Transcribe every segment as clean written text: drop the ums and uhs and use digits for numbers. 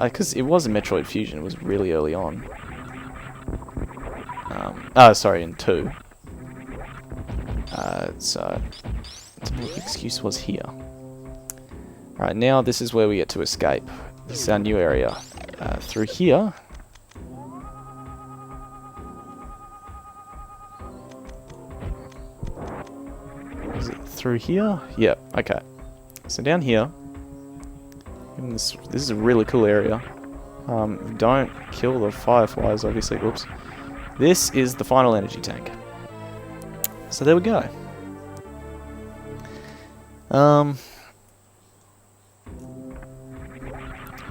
Because it was a Metroid Fusion, it was really early on. Sorry, in 2. So, the excuse was here. Right, now this is where we get to escape. This is our new area. Through here. Is it through here? Yep, okay. So down here, this is a really cool area. Don't kill the fireflies, obviously. Oops. This is the final energy tank. So there we go.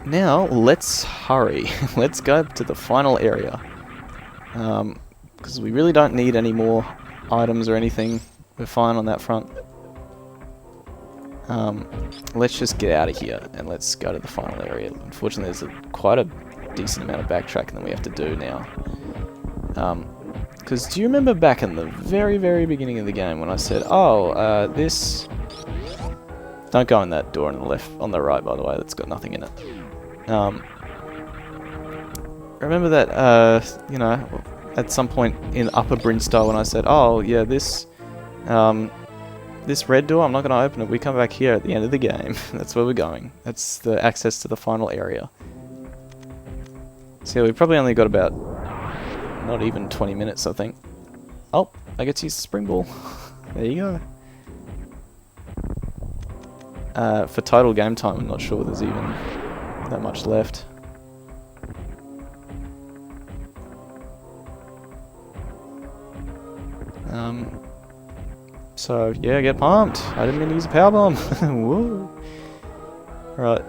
Now let's hurry. Let's go to the final area. Because we really don't need any more items or anything. We're fine on that front. Let's just get out of here and let's go to the final area. Unfortunately, there's quite a decent amount of backtracking that we have to do now. Because do you remember back in the very, very beginning of the game when I said, oh, this... Don't go in that door on the left, on the right, by the way. That's got nothing in it. Remember that, you know, at some point in Upper Brinstar when I said, oh, yeah, this red door, I'm not going to open it. We come back here at the end of the game. That's where we're going. That's the access to the final area. So yeah, we probably only got about not even 20 minutes, I think. Oh, I get to use the spring ball. There you go. For total game time, I'm not sure there's even that much left. So yeah, get pumped. I didn't mean to use a power bomb. Woo. Right.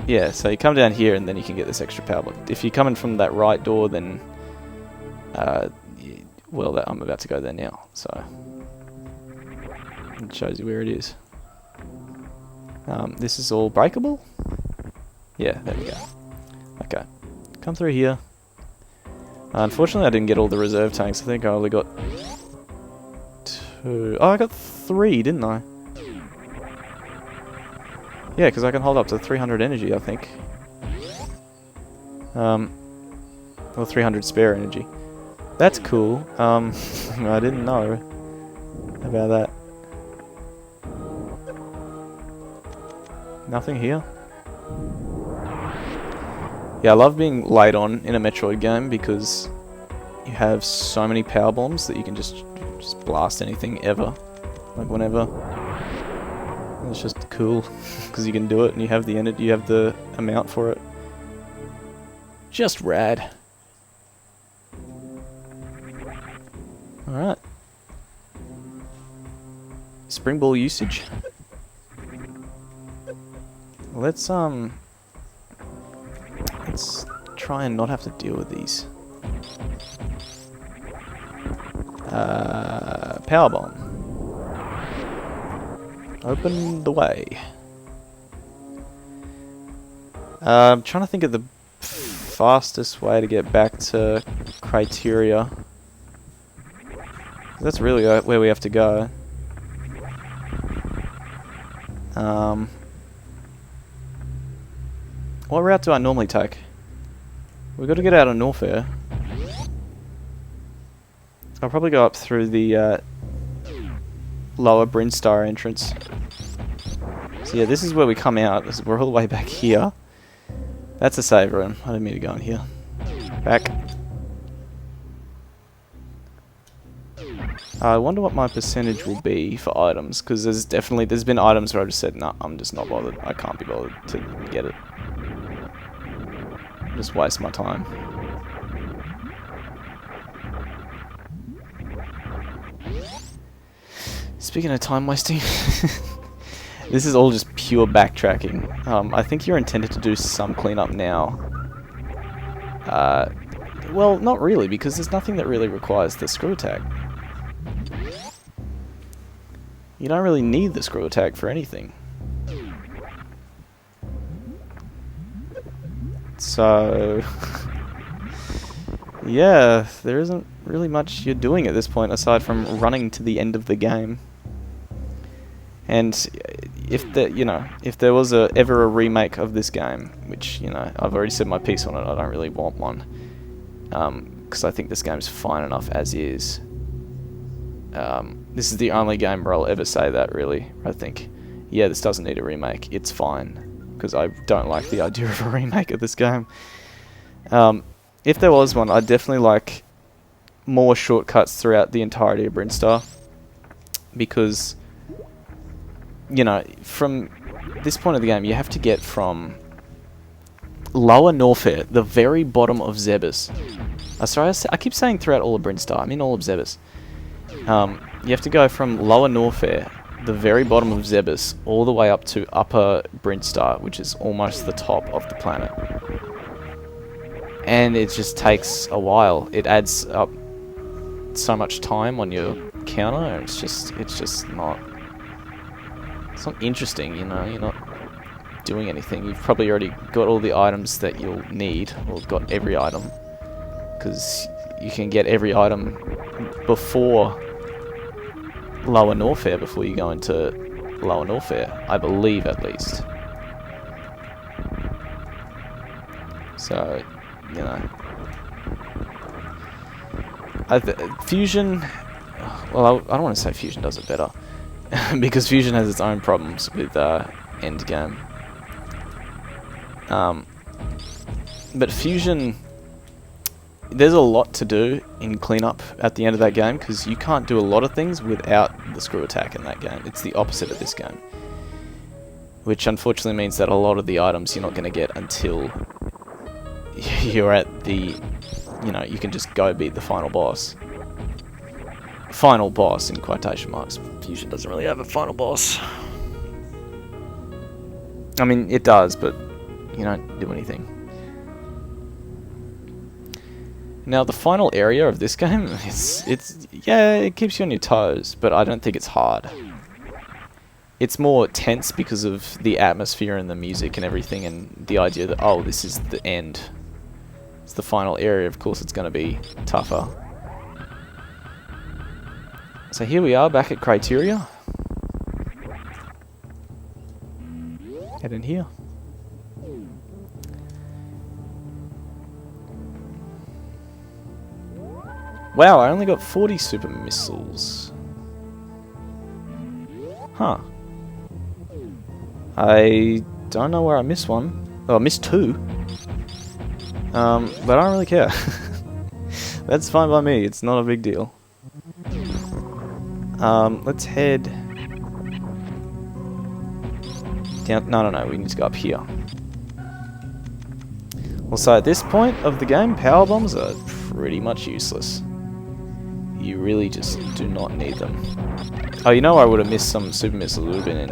Yeah, so you come down here and then you can get this extra power bomb. If you're coming from that right door, then well, I'm about to go there now. So it shows you where it is. This is all breakable? Yeah, there we go. Okay. Come through here. Unfortunately, I didn't get all the reserve tanks. I think I only got 2. Oh, I got 3, didn't I? Yeah, because I can hold up to 300 energy, I think. Or 300 spare energy. That's cool. I didn't know about that. Nothing here? Yeah, I love being late on in a Metroid game because you have so many power bombs that you can just blast anything ever, like whenever. And it's just cool because you can do it and you have the energy, you have the amount for it. Just rad. All right. Spring ball usage. Let's try and not have to deal with these. Power bomb. Open the way. I'm trying to think of the fastest way to get back to Criteria. That's really where we have to go. What route do I normally take? We've got to get out of Norfair. I'll probably go up through the lower Brinstar entrance. So yeah, this is where we come out. We're all the way back here. That's a save room. I didn't mean to go in here. Back. I wonder what my percentage will be for items, because there's been items where I've just said, no, I'm just not bothered. I can't be bothered to get it. Just waste my time. Speaking of time wasting, this is all just pure backtracking. I think you're intended to do some cleanup now. Well, not really, because there's nothing that really requires the screw attack. You don't really need the screw attack for anything. So, yeah, there isn't really much you're doing at this point aside from running to the end of the game. And if if there was ever a remake of this game, which I've already said my piece on it, I don't really want one, because I think this game's fine enough as is. This is the only game where I'll ever say that, really. I think, yeah, this doesn't need a remake. It's fine, because I don't like the idea of a remake of this game. If there was one, I'd definitely like more shortcuts throughout the entirety of Brinstar, because from this point of the game, you have to get from Lower Norfair, the very bottom of Zebus. Sorry, I keep saying throughout all of Brinstar. I mean all of Zebus. You have to go from Lower Norfair, the very bottom of Zebus, all the way up to Upper Brinstar, which is almost the top of the planet. And it just takes a while. It adds up so much time on your counter, and it's just not... It's not interesting, you're not doing anything. You've probably already got all the items that you'll need, or got every item, because you can get every item before Lower Norfair, before you go into Lower Norfair, I believe, at least. So, Fusion... Well, I don't want to say Fusion does it better, because Fusion has its own problems with endgame. But Fusion... There's a lot to do in cleanup at the end of that game, because you can't do a lot of things without the screw attack in that game. It's the opposite of this game. Which unfortunately means that a lot of the items you're not going to get until you're at the... you can just go beat the final boss. Final boss, in quotation marks. Fusion doesn't really have a final boss. I mean, it does, but you don't do anything. Now, the final area of this game, it keeps you on your toes, but I don't think it's hard. It's more tense because of the atmosphere and the music and everything, and the idea that, oh, this is the end. It's the final area, of course it's going to be tougher. So here we are, back at Criteria. Head in here. Wow, I only got 40 super missiles. Huh. I don't know where I missed one. Oh, I missed 2. But I don't really care. That's fine by me, it's not a big deal. Let's head down. No, we need to go up here. Well, so at this point of the game, power bombs are pretty much useless. You really just do not need them. Oh, I would have missed some super missiles. It would have been in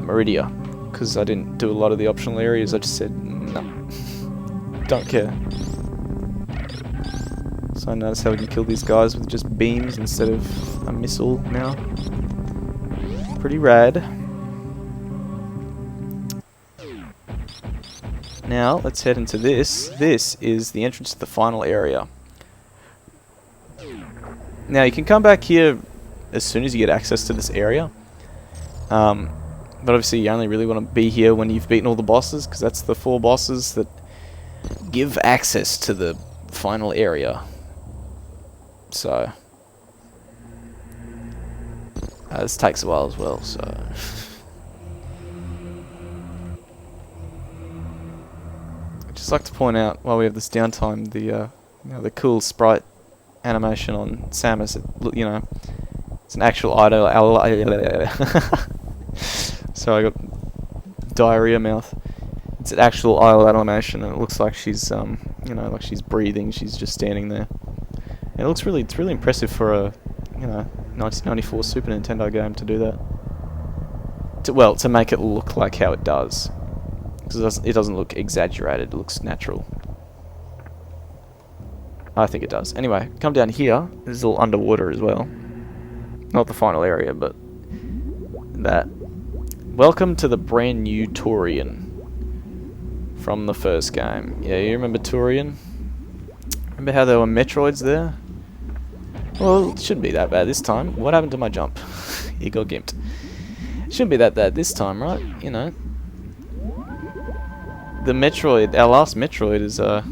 Meridia, because I didn't do a lot of the optional areas. I just said no, don't care. So I noticed how we can kill these guys with just beams instead of a missile now. Pretty rad. Now, let's head into this. This is the entrance to the final area. Now, you can come back here as soon as you get access to this area. But obviously, you only really want to be here when you've beaten all the bosses, because that's the 4 bosses that give access to the final area. So, this takes a while as well, so... Just like to point out, while we have this downtime, the cool sprite animation on Samus. It's an actual idol. So I got diarrhea mouth. It's an actual idle animation, and it looks like she's like she's breathing. She's just standing there. And it's really impressive for a 1994 Super Nintendo game to do that. To make it look like how it does. Because it doesn't look exaggerated, it looks natural. I think it does. Anyway, come down here. This is all underwater as well. Not the final area, but that. Welcome to the brand new Turian from the first game. Yeah, you remember Turian? Remember how there were Metroids there? Well, it shouldn't be that bad this time. What happened to my jump? It got gimped. Shouldn't be that bad this time, right? You know. The Metroid, our last Metroid is, well,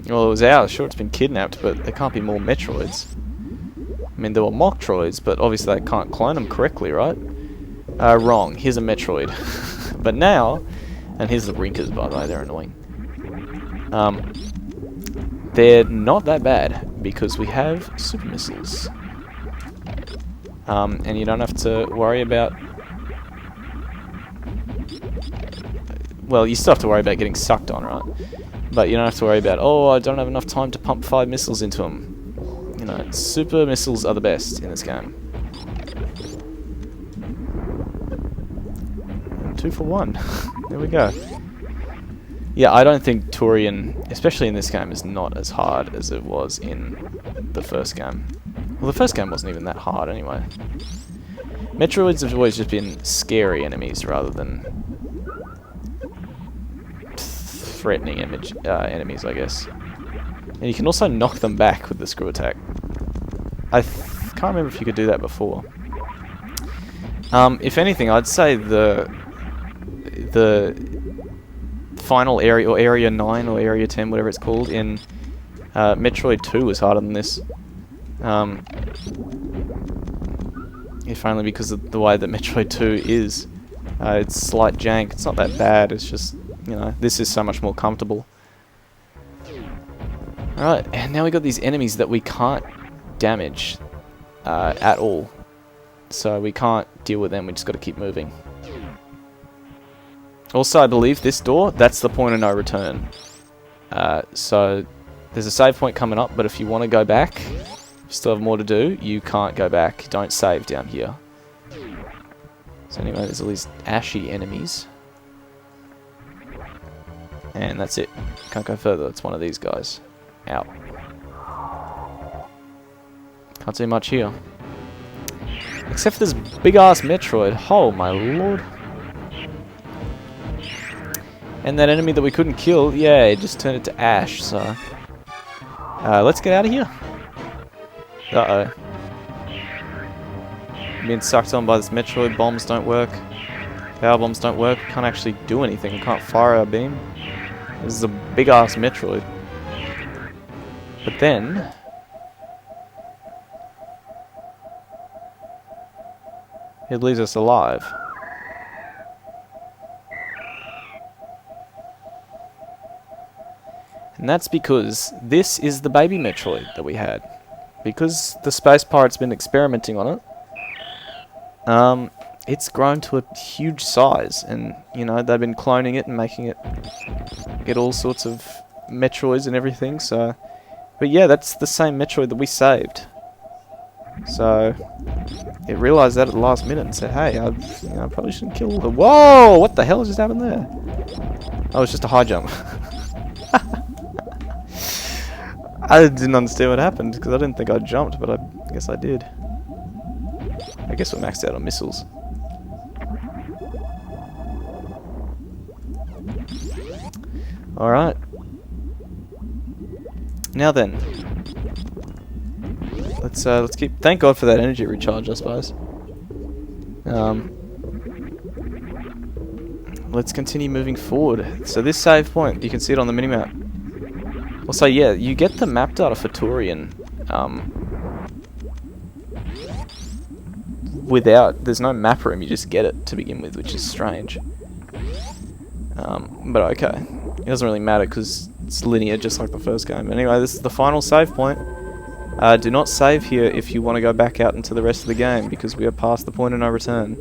it was ours. Sure, it's been kidnapped, but there can't be more Metroids. I mean, there were Mocktroids, but obviously they can't clone them correctly, right? Wrong. Here's a Metroid. But now, and here's the Rinkers, by the way, they're annoying. They're not that bad, because we have super missiles. And you don't have to worry about... Well, you still have to worry about getting sucked on, right? But you don't have to worry about, oh, I don't have enough time to pump 5 missiles into them. You know, super missiles are the best in this game. 2 for 1. There we go. Yeah, I don't think Turian, especially in this game, is not as hard as it was in the first game. Well, the first game wasn't even that hard anyway. Metroids have always just been scary enemies rather than threatening enemies, I guess. And you can also knock them back with the screw attack. I can't remember if you could do that before. If anything, I'd say the final area, or Area 9 or Area 10, whatever it's called, in Metroid 2 was harder than this. If only because of the way that Metroid 2 is. It's slight jank. It's not that bad. It's just, you know, this is so much more comfortable. Alright, and now we got these enemies that we can't damage at all. So we can't deal with them. We just got to keep moving. Also, I believe this door, that's the point of no return. So there's a save point coming up, but if you want to go back, you still have more to do, you can't go back. Don't save down here. So anyway, there's all these ashy enemies. And that's it. Can't go further. It's one of these guys. Out. Can't see much here. Except for this big-ass Metroid. Oh my lord. And that enemy that we couldn't kill, yeah, it just turned it to ash, so... let's get out of here. Uh-oh. Being sucked on by this Metroid. Bombs don't work. Power bombs don't work. Can't actually do anything. We can't fire our beam. This is a big-ass Metroid. But then... it leaves us alive. And that's because this is the baby Metroid that we had. Because the Space Pirate's been experimenting on it, it's grown to a huge size. And, you know, they've been cloning it and making it get all sorts of Metroids and everything, so... But yeah, that's the same Metroid that we saved. So... it realised that at the last minute and said, hey, I probably shouldn't kill the... Whoa! What the hell just happened there? Oh, it's just a high jump. I didn't understand what happened, because I didn't think I jumped, but I guess I did. I guess we're maxed out on missiles. Alright. Now then. Let's keep... Thank God for that energy recharge, I suppose. Let's continue moving forward. So this save point, you can see it on the minimap. Also, yeah, you get the map data for Turian without... There's no map room, you just get it to begin with, which is strange. But okay. It doesn't really matter because it's linear just like the first game. Anyway, this is the final save point. Do not save here if you want to go back out into the rest of the game, because we are past the point of no return.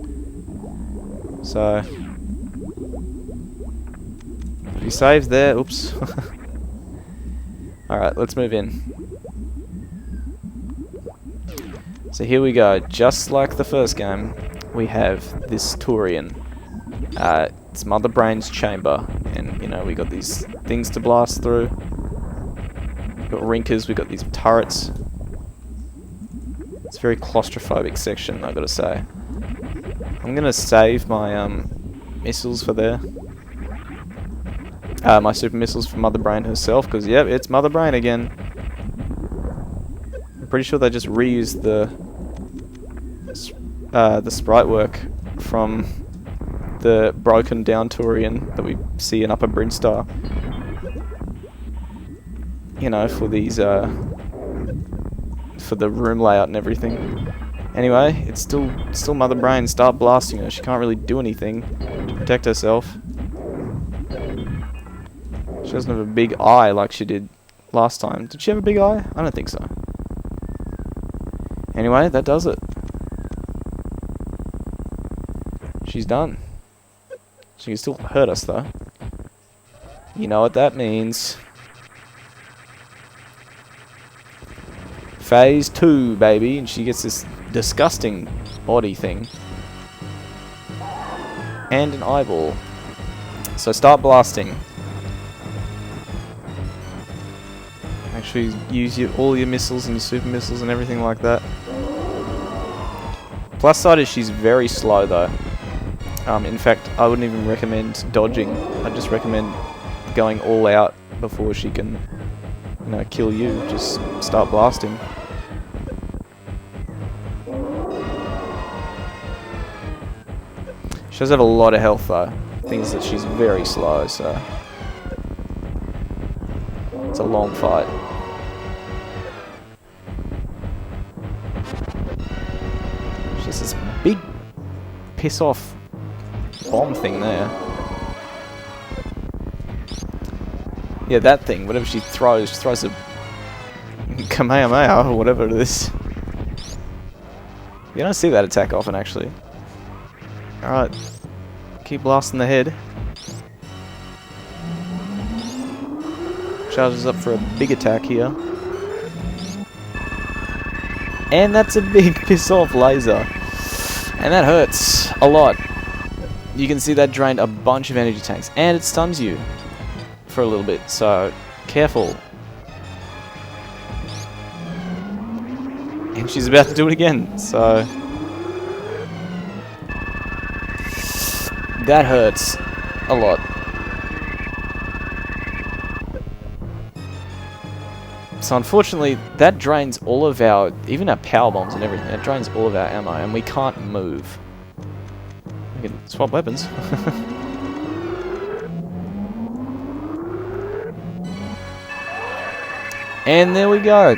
So... if you save there... oops. Alright, let's move in. So here we go. Just like the first game, we have this Turian. It's Mother Brain's chamber, and you know, we got these things to blast through. We've got rinkers, we've got these turrets. It's a very claustrophobic section, I've got to say. I'm gonna save my missiles for there. My super missiles for Mother Brain herself, because yep, it's Mother Brain again. pretty sure they just reused the sprite work from the broken down Turian that we see in Upper Brinstar. You know, for these for the room layout and everything. Anyway, it's still Mother Brain. Start blasting her. She can't really do anything to protect herself. She doesn't have a big eye like she did last time. Did she have a big eye? I don't think so. Anyway, that does it. She's done. She can still hurt us though. You know what that means. Phase 2, baby, and she gets this disgusting body thing. And an eyeball. So start blasting. Make sure you use all your missiles and your super missiles and everything like that. Plus side is she's very slow though. In fact, I wouldn't even recommend dodging. I'd just recommend going all out before she can, you know, kill you. Just start blasting. She does have a lot of health though. The thing is that she's very slow, so it's a long fight. It's just this big piss off bomb thing there. Yeah, that thing, whatever she throws a Kamehameha or whatever it is. You don't see that attack often actually. Alright, keep blasting the head. Charges up for a big attack here. And that's a big piss off laser. And that hurts a lot. You can see that drained a bunch of energy tanks. And it stuns you for a little bit, so careful. And she's about to do it again, so that hurts a lot. So unfortunately, that drains all of our, even our power bombs and everything, that drains all of our ammo, and we can't move. We can swap weapons. And there we go.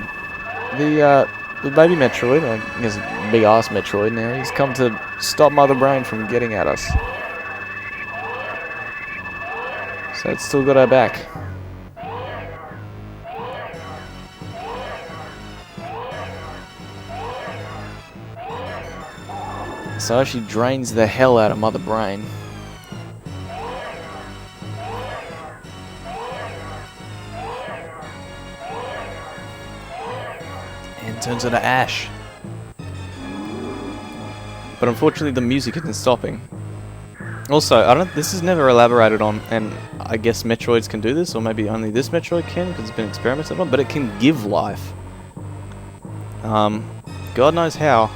The baby Metroid, I guess big ass Metroid now, he's come to stop Mother Brain from getting at us. So it's still got her back. So she drains the hell out of Mother Brain. And turns her to ash. But unfortunately the music isn't stopping. Also, this is never elaborated on, and I guess Metroids can do this, or maybe only this Metroid can, because it's been experimented on, but it can give life. God knows how.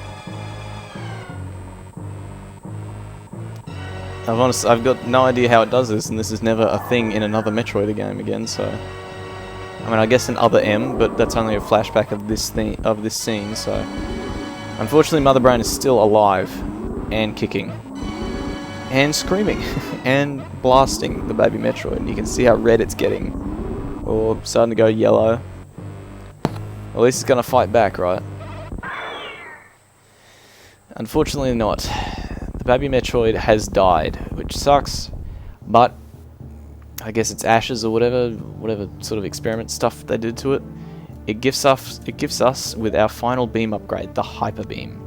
I've got no idea how it does this, and this is never a thing in another Metroid game again, so I mean, I guess in Other M, but that's only a flashback of this scene, so unfortunately Mother Brain is still alive and kicking and screaming and blasting the baby Metroid, and you can see how red it's getting, or starting to go yellow. At least it's gonna fight back, right? Unfortunately not. The baby Metroid has died, which sucks, but I guess it's ashes or whatever sort of experiment stuff they did to it. It gifts us with our final beam upgrade, the Hyper Beam,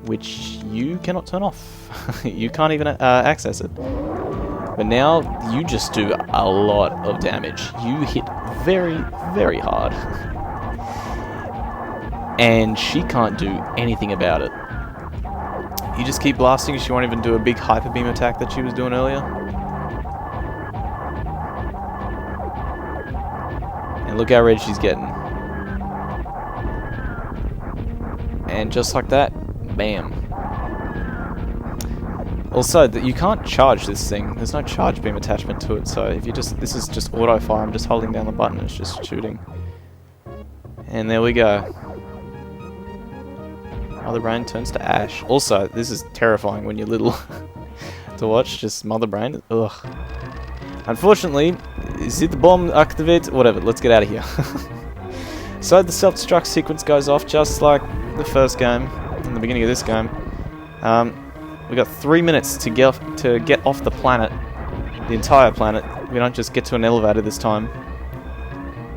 which you cannot turn off. You can't even access it. But now you just do a lot of damage. You hit very, very hard. And she can't do anything about it. You just keep blasting, she won't even do a big Hyper Beam attack that she was doing earlier. And look how red she's getting. And just like that, bam. Also, you can't charge this thing. There's no charge beam attachment to it, so if you this is just auto fire. I'm just holding down the button, it's just shooting. And there we go. Mother Brain turns to ash. Also, this is terrifying when you're little to watch. Just Mother Brain. Ugh. Unfortunately, is it the bomb activate? Whatever. Let's get out of here. So the self-destruct sequence goes off just like the first game, in the beginning of this game. We got 3 minutes to get off the planet, the entire planet. We don't just get to an elevator this time.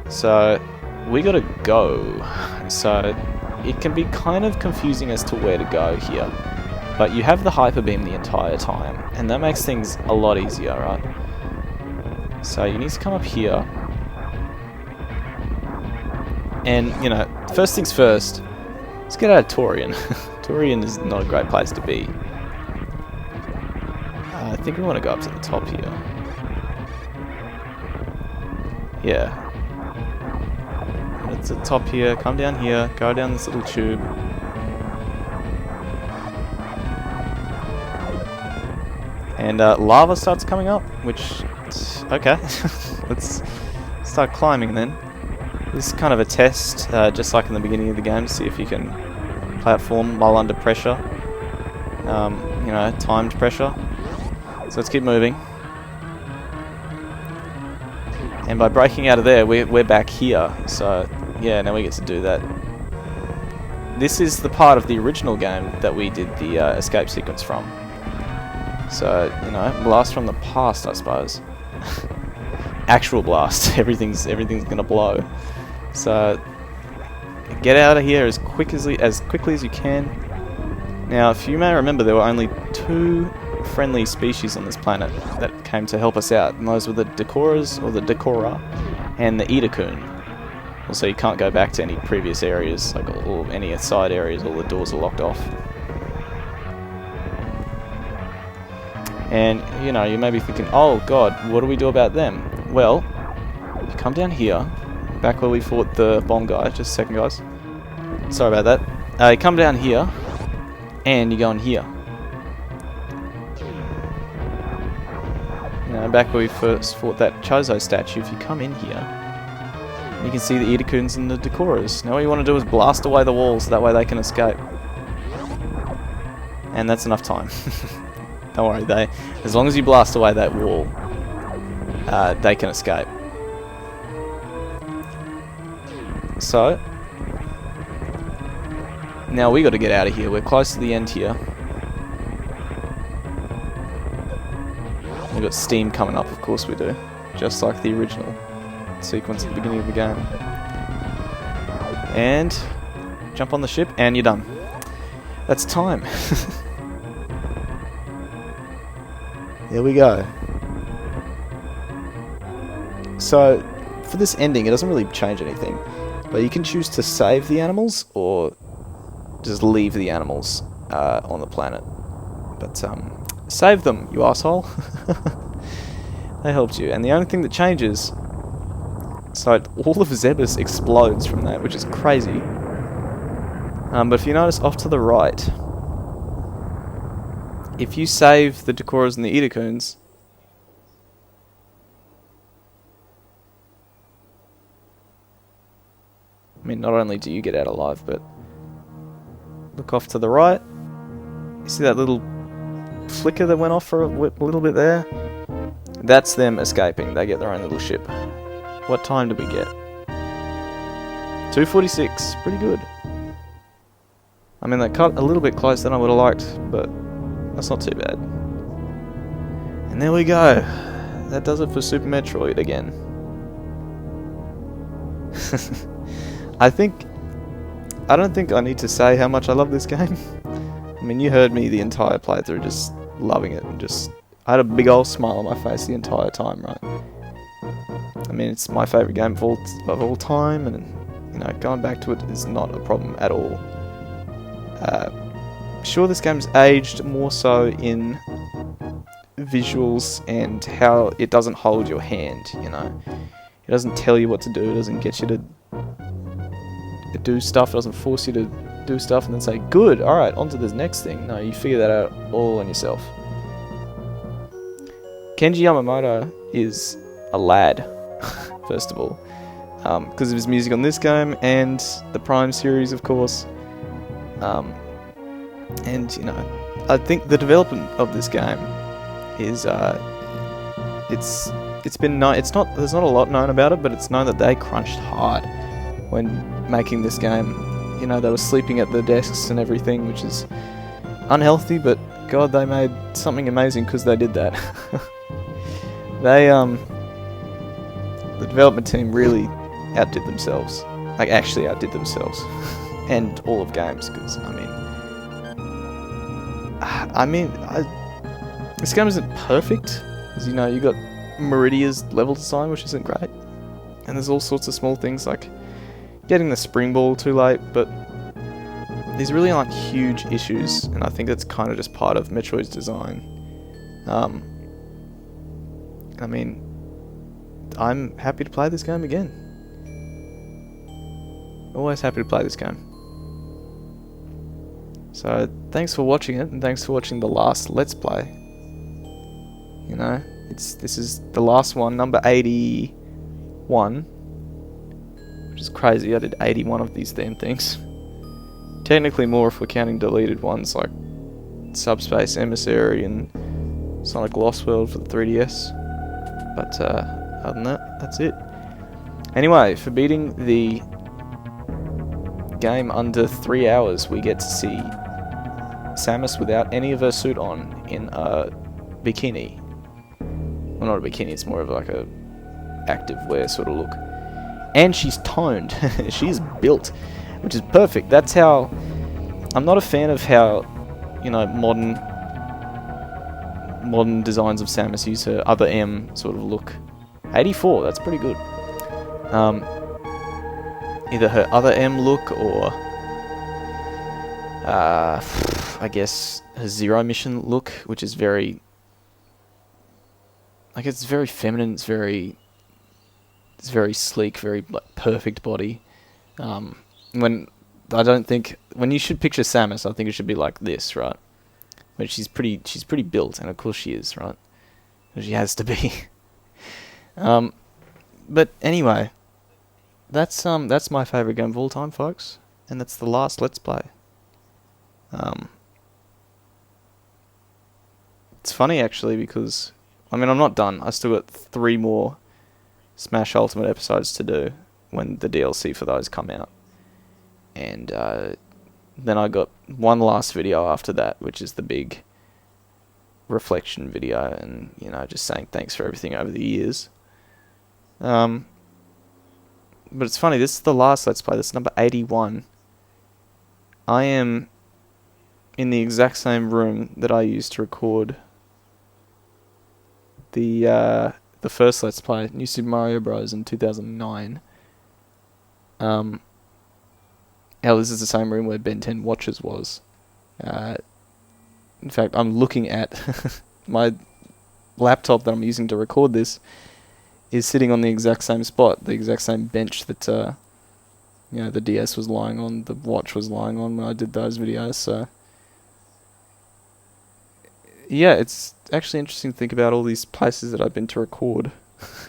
So we gotta go. So it can be kind of confusing as to where to go here, but you have the hyper beam the entire time, and that makes things a lot easier, right? So you need to come up here. And, you know, first things first, let's get out of Torian. Torian is not a great place to be. I think we want to go up to the top here. Yeah. It's the top here, come down here, go down this little tube. And lava starts coming up, which, okay. Let's start climbing then. This is kind of a test, just like in the beginning of the game, to see if you can platform while under pressure. You know, timed pressure. So let's keep moving. And by breaking out of there, we're back here. So, yeah, now we get to do that. This is the part of the original game that we did the escape sequence from. So, you know, blast from the past, I suppose. Actual blast. Everything's gonna blow. So get out of here as quickly as you can. Now, if you may remember, there were only 2 friendly species on this planet that came to help us out, and those were the Decoras, or the Decora, and the Edacoon. Also, you can't go back to any previous areas, like or any side areas. All the doors are locked off. And you know, you may be thinking, "Oh God, what do we do about them?" Well, you come down here. Back where we fought the bomb guy. Just a second, guys. Sorry about that. You come down here, and you go in here. You know, back where we first fought that Chozo statue, if you come in here, you can see the Edacoons and the Decoras. Now what you want to do is blast away the walls, that way they can escape. And that's enough time. Don't worry, as long as you blast away that wall, they can escape. So, now we got to get out of here. We're close to the end here. We've got steam coming up, of course we do. Just like the original sequence at the beginning of the game. And jump on the ship and you're done. That's time. Here we go. So, for this ending, it doesn't really change anything. But you can choose to save the animals, or just leave the animals on the planet. But, save them, you asshole. That helped you. And the only thing that changes... So, all of Zebus explodes from that, which is crazy. But if you notice off to the right... If you save the Decoras and the Edacoons... I mean, not only do you get out alive, but look off to the right. You see that little flicker that went off for a little bit there? That's them escaping. They get their own little ship. What time did we get? 2:46. Pretty good. I mean, they cut a little bit closer than I would have liked, but that's not too bad. And there we go. That does it for Super Metroid again. I don't think I need to say how much I love this game. I mean, you heard me the entire playthrough, just loving it, and I had a big old smile on my face the entire time, right? I mean, it's my favourite game of all time, and, you know, going back to it is not a problem at all. Sure, this game's aged more so in visuals and how it doesn't hold your hand, you know? It doesn't tell you what to do, it doesn't get you to do stuff, it doesn't force you to do stuff and then say, good, alright, on to this next thing. No, you figure that out all on yourself. Kenji Yamamoto is a lad, first of all, because of his music on this game and the Prime series, of course. And you know, I think the development of this game is it's been it's not there's not a lot known about it, but it's known that they crunched hard when making this game. You know, they were sleeping at the desks and everything, which is unhealthy, but God, they made something amazing because they did that. They the development team really outdid themselves, like actually outdid themselves, and all of games. Because this game isn't perfect, as you know. You got Meridia's level design, which isn't great, and there's all sorts of small things like getting the spring ball too late, but these really aren't huge issues, and I think that's kind of just part of Metroid's design. I mean, I'm happy to play this game again. Always happy to play this game. So, thanks for watching it, and thanks for watching the last Let's Play. You know, this is the last one, number 81, which is crazy. I did 81 of these damn things. Technically more if we're counting deleted ones like Subspace Emissary and Sonic Lost World for the 3DS. But other than that, that's it. Anyway, for beating the game under 3 hours, we get to see Samus without any of her suit on in a bikini. Well, not a bikini, it's more of like a active wear sort of look. And she's toned. She's built, which is perfect. That's how... I'm not a fan of how, you know, modern designs of Samus use her other M sort of look. 84, that's pretty good. Either her other M look or I guess her Zero Mission look, which is very, like, it's very feminine, it's very sleek, very like perfect body. When you should picture Samus, I think it should be like this, right? But she's pretty built, and of course she is, right? She has to be. But anyway, that's my favourite game of all time, folks, and that's the last Let's Play. It's funny actually because I'm not done. I still got 3 more Smash Ultimate episodes to do when the DLC for those come out, and then I got one last video after that, which is the big reflection video, and you know, just saying thanks for everything over the years. But it's funny, this is the last Let's Play. This is number 81. I am in the exact same room that I used to record the first Let's Play, New Super Mario Bros. In 2009. Hell, this is the same room where Ben 10 Watches was. In fact, I'm looking at my laptop that I'm using to record this is sitting on the exact same spot, the exact same bench that you know, the DS was lying on, the watch was lying on when I did those videos. So yeah, it's actually interesting to think about all these places that I've been to record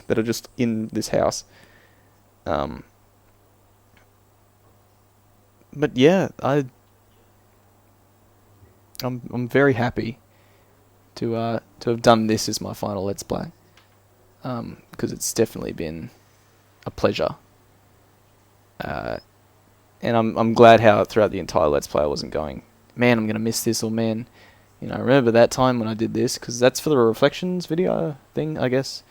that are just in this house. But yeah, I'm very happy to have done this as my final Let's Play, because it's definitely been a pleasure, and I'm glad how throughout the entire Let's Play I wasn't going, man, I'm gonna miss this, or man, you know, remember that time when I did this, because that's for the reflections video thing, I guess,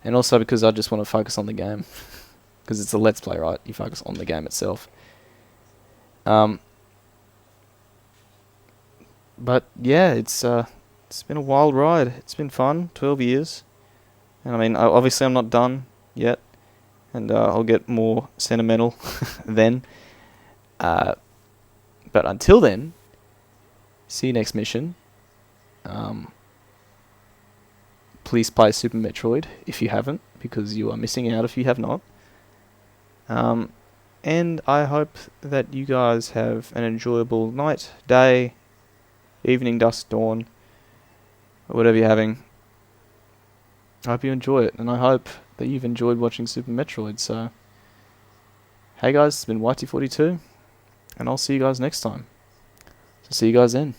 and also because I just want to focus on the game, because it's a Let's Play, right? You focus on the game itself. But yeah, it's been a wild ride. It's been fun. 12 years, and I mean, obviously I'm not done yet, and I'll get more sentimental then. But until then, see you next mission. Please play Super Metroid if you haven't, because you are missing out if you have not. And I hope that you guys have an enjoyable night, day, evening, dusk, dawn, or whatever you're having. I hope you enjoy it, and I hope that you've enjoyed watching Super Metroid. So, hey guys, it's been YT42, and I'll see you guys next time. See you guys then.